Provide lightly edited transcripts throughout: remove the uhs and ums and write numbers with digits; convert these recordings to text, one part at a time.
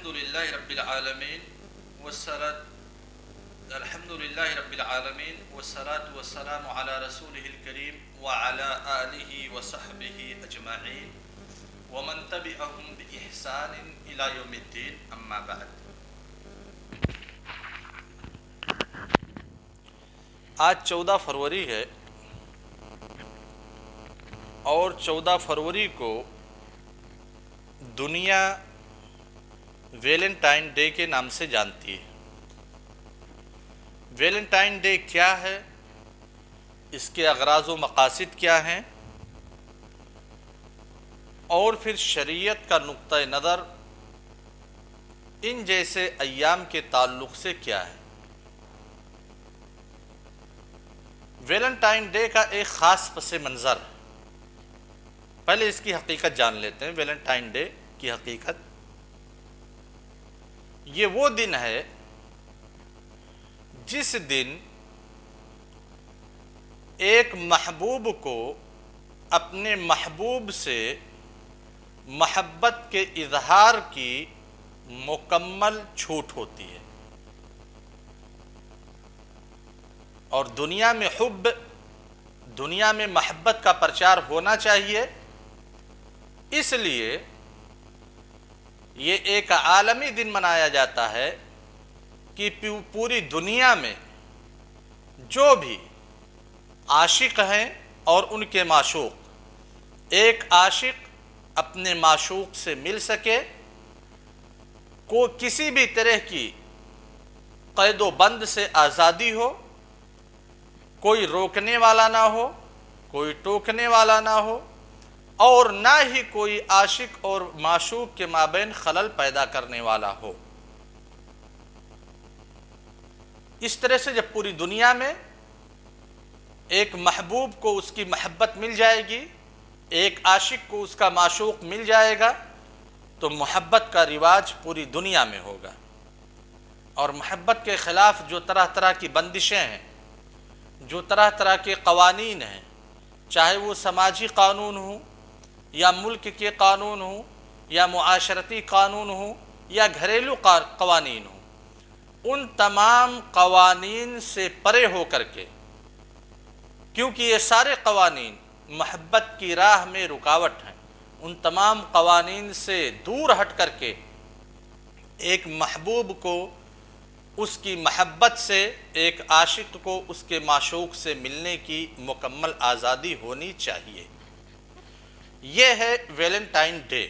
الحمدللہ رب العالمین والصلاة والسلام علی رسولہ الکریم وعلی آلہ وصحبہ اجمعین ومن تبعہم بإحسان الی یوم الدین اما بعد۔ آج 14 فروری ہے اور 14 فروری کو دنیا ویلنٹائن ڈے کے نام سے جانتی ہے۔ ویلنٹائن ڈے کیا ہے، اس کے اغراض و مقاصد کیا ہیں، اور پھر شریعت کا نقطہ نظر ان جیسے ایام کے تعلق سے کیا ہے۔ ویلنٹائن ڈے کا ایک خاص پس منظر، پہلے اس کی حقیقت جان لیتے ہیں۔ ویلنٹائن ڈے کی حقیقت یہ وہ دن ہے جس دن ایک محبوب کو اپنے محبوب سے محبت کے اظہار کی مکمل چھوٹ ہوتی ہے، اور دنیا میں حب، دنیا میں محبت کا پرچار ہونا چاہیے۔ اس لیے یہ ایک عالمی دن منایا جاتا ہے کہ پوری دنیا میں جو بھی عاشق ہیں اور ان کے معشوق، ایک عاشق اپنے معشوق سے مل سکے، کو کسی بھی طرح کی قید و بند سے آزادی ہو، کوئی روکنے والا نہ ہو، کوئی ٹوکنے والا نہ ہو، اور نہ ہی کوئی عاشق اور معشوق کے مابین خلل پیدا کرنے والا ہو۔ اس طرح سے جب پوری دنیا میں ایک محبوب کو اس کی محبت مل جائے گی، ایک عاشق کو اس کا معشوق مل جائے گا، تو محبت کا رواج پوری دنیا میں ہوگا۔ اور محبت کے خلاف جو طرح طرح کی بندشیں ہیں، جو طرح طرح کے قوانین ہیں، چاہے وہ سماجی قانون ہوں یا ملک کے قانون ہوں یا معاشرتی قانون ہوں یا گھریلو قوانین ہوں، ان تمام قوانین سے پرے ہو کر کے، کیونکہ یہ سارے قوانین محبت کی راہ میں رکاوٹ ہیں، ان تمام قوانین سے دور ہٹ کر کے ایک محبوب کو اس کی محبت سے، ایک عاشق کو اس کے معشوق سے ملنے کی مکمل آزادی ہونی چاہیے۔ یہ ہے ویلنٹائن ڈے۔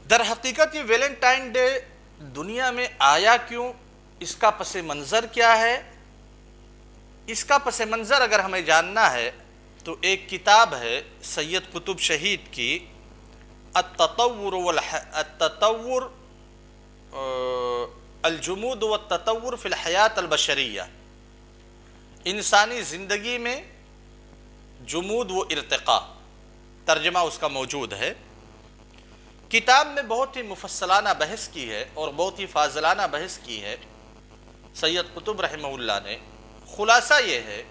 در حقیقت یہ ویلنٹائن ڈے دنیا میں آیا کیوں، اس کا پس منظر کیا ہے؟ اس کا پس منظر اگر ہمیں جاننا ہے تو ایک کتاب ہے سید قطب شہید کی، التطور الجمود والتطور فی الحیات البشریہ، انسانی زندگی میں جمود و ارتقاء، ترجمہ اس کا موجود ہے۔ کتاب میں بہت ہی مفصلانہ بحث کی ہے اور بہت ہی فاضلانہ بحث کی ہے سید قطب رحمہ اللہ نے۔ خلاصہ یہ ہے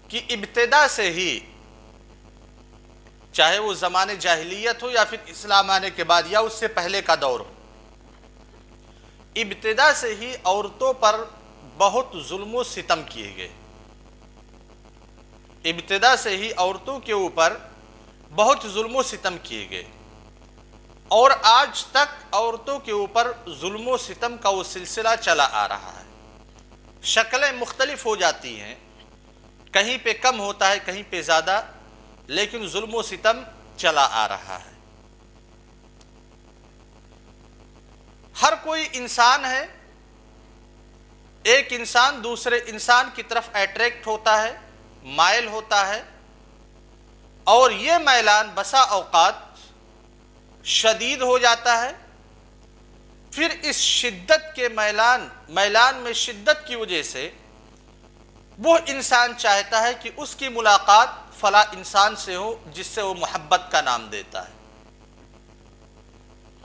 کہ ابتدا سے ہی، چاہے وہ زمانے جاہلیت ہو یا پھر اسلام آنے کے بعد یا اس سے پہلے کا دور ہو، ابتدا سے ہی عورتوں پر بہت ظلم و ستم کیے گئے۔ ابتدا سے ہی عورتوں کے اوپر بہت ظلم و ستم کیے گئے، اور آج تک عورتوں کے اوپر ظلم و ستم کا وہ سلسلہ چلا آ رہا ہے۔ شکلیں مختلف ہو جاتی ہیں، کہیں پہ کم ہوتا ہے، کہیں پہ زیادہ، لیکن ظلم و ستم چلا آ رہا ہے۔ ہر کوئی انسان ہے، ایک انسان دوسرے انسان کی طرف اٹریکٹ ہوتا ہے، مائل ہوتا ہے، اور یہ میلان بسا اوقات شدید ہو جاتا ہے۔ پھر اس شدت کے میلان میں شدت کی وجہ سے وہ انسان چاہتا ہے کہ اس کی ملاقات فلاں انسان سے ہو جس سے وہ محبت کا نام دیتا ہے۔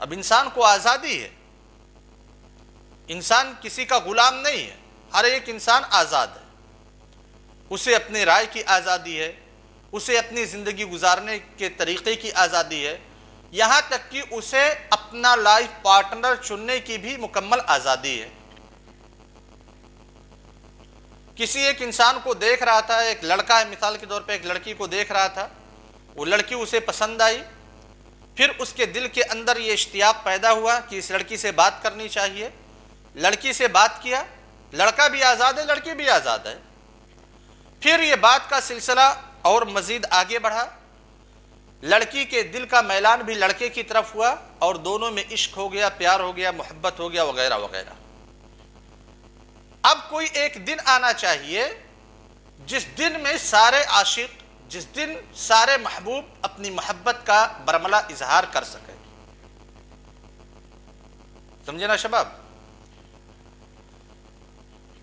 اب انسان کو آزادی ہے، انسان کسی کا غلام نہیں ہے، ہر ایک انسان آزاد ہے، اسے اپنے رائے کی آزادی ہے، اسے اپنی زندگی گزارنے کے طریقے کی آزادی ہے، یہاں تک کہ اسے اپنا لائف پارٹنر چننے کی بھی مکمل آزادی ہے۔ کسی ایک انسان کو دیکھ رہا تھا، ایک لڑکا ہے مثال کے طور پہ، ایک لڑکی کو دیکھ رہا تھا، وہ لڑکی اسے پسند آئی، پھر اس کے دل کے اندر یہ اشتیاق پیدا ہوا کہ اس لڑکی سے بات کرنی چاہیے، لڑکی سے بات کیا، لڑکا بھی آزاد ہے، لڑکی بھی آزاد ہے۔ پھر یہ بات کا سلسلہ اور مزید آگے بڑھا، لڑکی کے دل کا میلان بھی لڑکے کی طرف ہوا اور دونوں میں عشق ہو گیا، پیار ہو گیا، محبت ہو گیا، وغیرہ وغیرہ۔ اب کوئی ایک دن آنا چاہیے جس دن میں سارے عاشق، جس دن سارے محبوب اپنی محبت کا برملا اظہار کر سکے۔ سمجھے نا شباب؟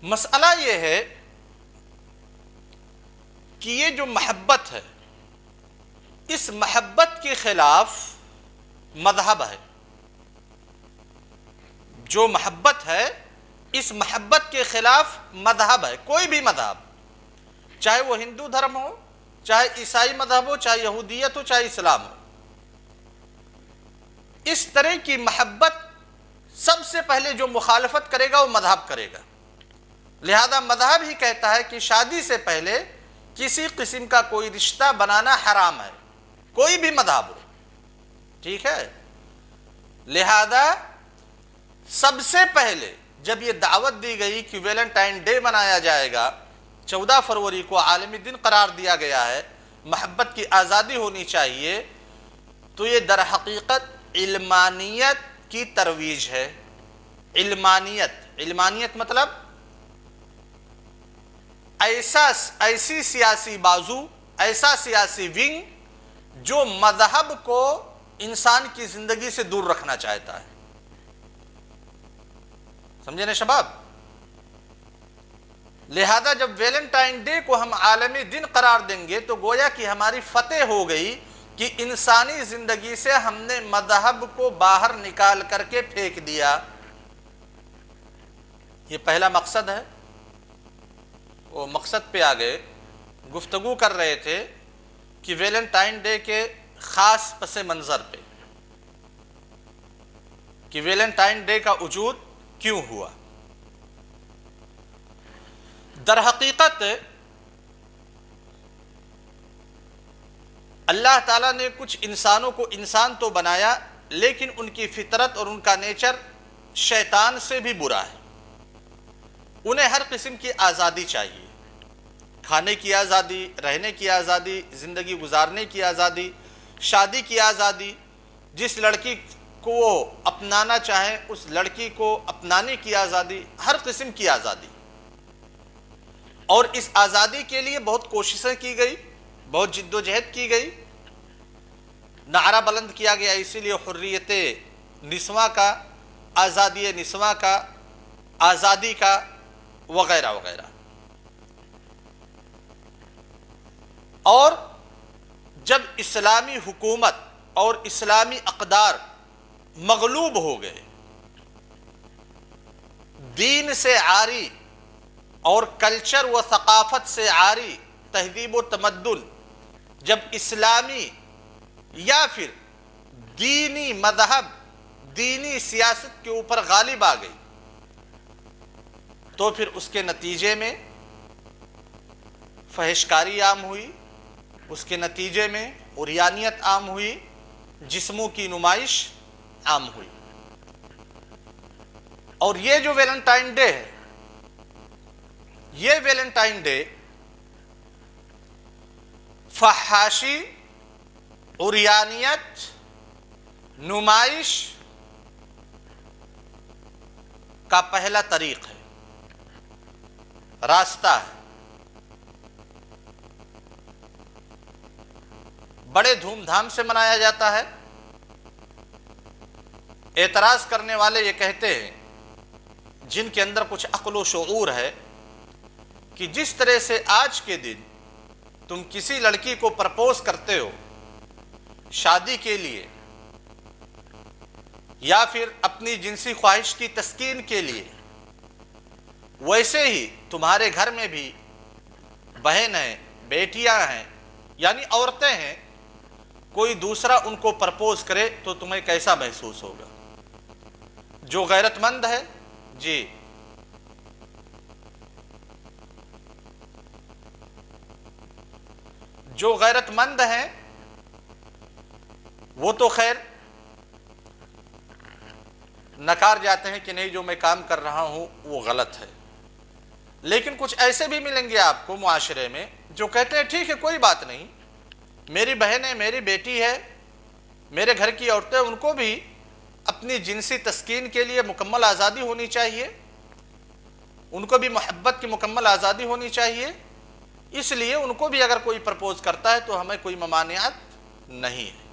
مسئلہ یہ ہے کہ یہ جو محبت ہے، اس محبت کے خلاف مذہب ہے۔ جو محبت ہے، اس محبت کے خلاف مذہب ہے، کوئی بھی مذہب، چاہے وہ ہندو دھرم ہو، چاہے عیسائی مذہب ہو، چاہے یہودیت ہو، چاہے اسلام ہو۔ اس طرح کی محبت سب سے پہلے جو مخالفت کرے گا وہ مذہب کرے گا۔ لہذا مذہب ہی کہتا ہے کہ شادی سے پہلے کسی قسم کا کوئی رشتہ بنانا حرام ہے، کوئی بھی مذہب ہو، ٹھیک ہے؟ لہذا سب سے پہلے جب یہ دعوت دی گئی کہ ویلنٹائن ڈے منایا جائے گا، 14 فروری کو عالمی دن قرار دیا گیا ہے، محبت کی آزادی ہونی چاہیے، تو یہ در حقیقت علمانیت کی ترویج ہے۔ علمانیت مطلب ایسی سیاسی بازو، ایسا سیاسی ونگ جو مذہب کو انسان کی زندگی سے دور رکھنا چاہتا ہے۔ سمجھے نا شباب؟ لہذا جب ویلنٹائن ڈے کو ہم عالمی دن قرار دیں گے تو گویا کہ ہماری فتح ہو گئی کہ انسانی زندگی سے ہم نے مذہب کو باہر نکال کر کے پھینک دیا۔ یہ پہلا مقصد ہے۔ وہ مقصد پہ آگے گفتگو کر رہے تھے کہ ویلنٹائن ڈے کے خاص پس منظر پہ، کہ ویلنٹائن ڈے کا وجود کیوں ہوا۔ در حقیقت اللہ تعالیٰ نے کچھ انسانوں کو انسان تو بنایا، لیکن ان کی فطرت اور ان کا نیچر شیطان سے بھی برا ہے۔ انہیں ہر قسم کی آزادی چاہیے، کھانے کی آزادی، رہنے کی آزادی، زندگی گزارنے کی آزادی، شادی کی آزادی، جس لڑکی کو وہ اپنانا چاہیں اس لڑکی کو اپنانے کی آزادی، ہر قسم کی آزادی۔ اور اس آزادی کے لیے بہت کوششیں کی گئی، بہت جد و جہد کی گئی، نعرہ بلند کیا گیا، اسی لیے حریت نسواں کا، آزادی نسواں کا، آزادی کا، وغیرہ وغیرہ۔ اور جب اسلامی حکومت اور اسلامی اقدار مغلوب ہو گئے، دین سے عاری اور کلچر و ثقافت سے عاری تہذیب و تمدن جب اسلامی یا پھر دینی مذہب، دینی سیاست کے اوپر غالب آ گئی، تو پھر اس کے نتیجے میں فحشکاری عام ہوئی، اس کے نتیجے میں عریانیت عام ہوئی، جسموں کی نمائش عام ہوئی۔ اور یہ جو ویلنٹائن ڈے ہے، یہ ویلنٹائن ڈے فحاشی، عریانیت، نمائش کا پہلا طریق ہے، راستہ ہے۔ بڑے دھوم دھام سے منایا جاتا ہے۔ اعتراض کرنے والے یہ کہتے ہیں، جن کے اندر کچھ عقل و شعور ہے، کہ جس طرح سے آج کے دن تم کسی لڑکی کو پرپوز کرتے ہو شادی کے لیے یا پھر اپنی جنسی خواہش کی تسکین کے لیے، ویسے ہی تمہارے گھر میں بھی بہن ہیں، بیٹیاں ہیں، یعنی عورتیں ہیں، کوئی دوسرا ان کو پرپوز کرے تو تمہیں کیسا محسوس ہوگا؟ جو غیرت مند ہے، جی جو غیرت مند ہیں وہ تو خیر نکار جاتے ہیں کہ نہیں جو میں کام کر رہا ہوں وہ غلط ہے، لیکن کچھ ایسے بھی ملیں گے آپ کو معاشرے میں جو کہتے ہیں ٹھیک ہے کوئی بات نہیں، میری بہن ہے، میری بیٹی ہے، میرے گھر کی عورتیں، ان کو بھی اپنی جنسی تسکین کے لیے مکمل آزادی ہونی چاہیے، ان کو بھی محبت کی مکمل آزادی ہونی چاہیے، اس لیے ان کو بھی اگر کوئی پرپوز کرتا ہے تو ہمیں کوئی ممانعت نہیں ہے۔